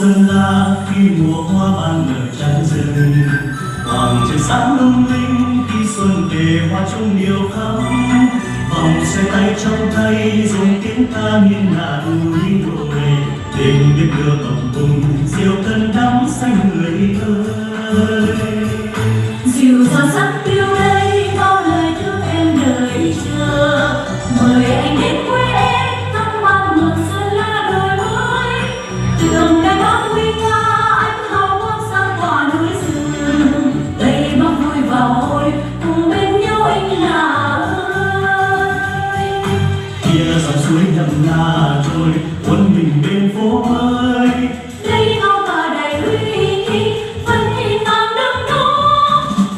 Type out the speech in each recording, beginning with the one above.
Sơn La khi mùa hoa ban nở tràn rừng, hoàng trời sáng lung linh khi xuân về hoa chung điệu khắp. Vòng xoay tay trong tay dùng tiếng ca nghiêng ngả núi đồi, tình biết đưa bồng bùng diều cân đắm xanh người ơi. Dịu dàng sắc tiêu đây bao lời thương em đợi chờ, mời anh đến quê em thăm mang mùa xuân la đồi mới. Đường đầy bao nguy nga anh hào quang sang tỏa núi rừng, đây bao vui và hồi cùng bên nhau anh là ơi. Kia dòng suối nhầm nga trôi cuốn mình bên phố mới, đây ngao cờ đầy uy nghi vẫn nhìn ngang đứng đó.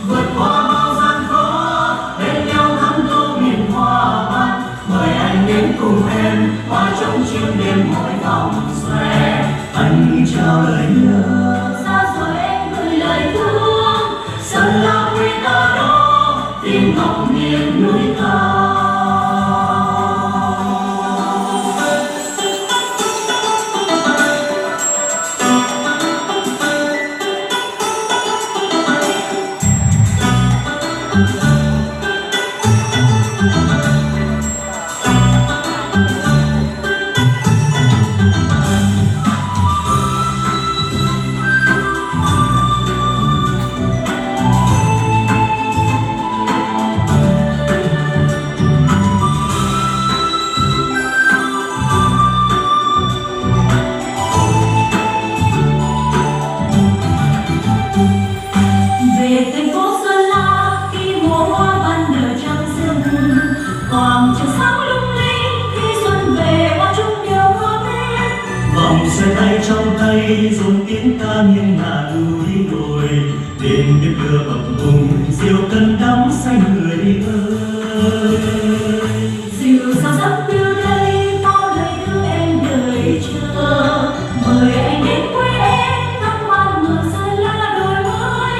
vượt qua bao gian khó bên nhau thắm tô miền hoa ban. Mời anh đến cùng em hoa trong chiều đêm mỗi vòng xoay, anh trao lời nhớ. Xa rồi em gửi lời thương, Sơn La quê ta đó tim ngọc miền núi cao. Xoay tay trong tay dùng tiếng ca nghiêng ngả núi đồi, đêm biết đưa bập bùng diều cân đắm xanh người ơi. dịu dàng sắc tiêu đây bao lời thương em đợi chờ, mời anh đến quê em thăm mang mùa xuân la đồi mới.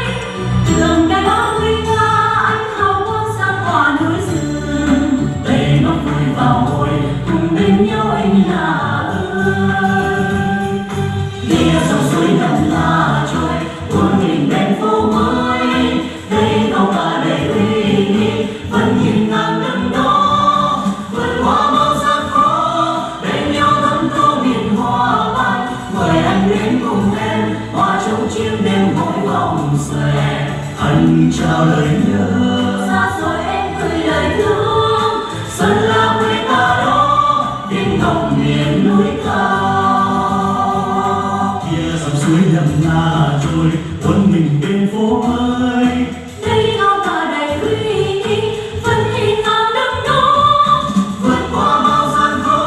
Đường đầy bao nguy nga anh hào quang sang tỏa núi rừng, đây bao vui và hồi cùng bên nhau anh là ơi. Kia dòng suối nằm la trôi cuốn mình bên phố mới, đây câu ca đầy uy nghi vẫn nhìn ngang đứng đó. Vượt qua bao gian khó bên nhau thắm tô miền hoa ban. Mời anh đến cùng em hoa trong chiếc đêm mỗi vòng xoay, anh trao lời nhớ. Xa rồi em gửi lời thương, Sơn La quê ta đó tiếng ngọc miền núi cao. Suối nhầm nga trôi cuốn mình bên phố mới, đây ngao cờ đầy uy nghi vẫn nhìn ngang đứng đó. vượt qua bao gian khó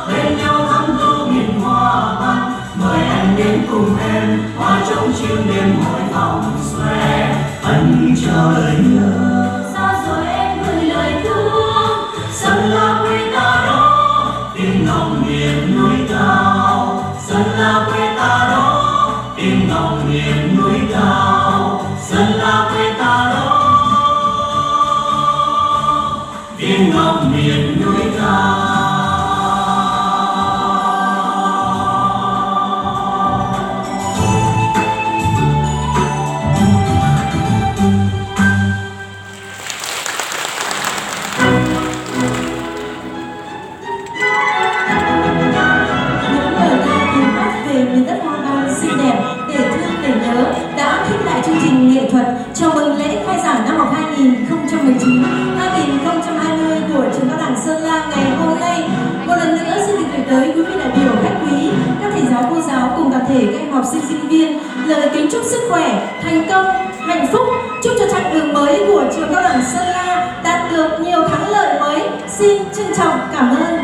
bên nhau thắm tô miền hoa ban. Mời anh đến cùng em hoa trong chiều đêm mỗi vòng xoay, anh trao lời nhớ. Xa rồi em gửi lời thương, Sơn La quê ta đó tiếng ngọc miền núi cao. Sơn La quê ta đó tiếng ngọc miền núi cao. Sơn La quê ta đó tiếng ngọc miền núi cao. Chào mừng lễ khai giảng năm học 2019-2020 của trường Cao đẳng Sơn La ngày hôm nay. Một lần nữa xin được gửi tới quý vị đại biểu khách quý, các thầy giáo cô giáo cùng toàn thể các em học sinh sinh viên lời kính chúc sức khỏe, thành công, hạnh phúc, chúc cho chặng đường mới của trường Cao đẳng Sơn La đạt được nhiều thắng lợi mới. Xin trân trọng cảm ơn.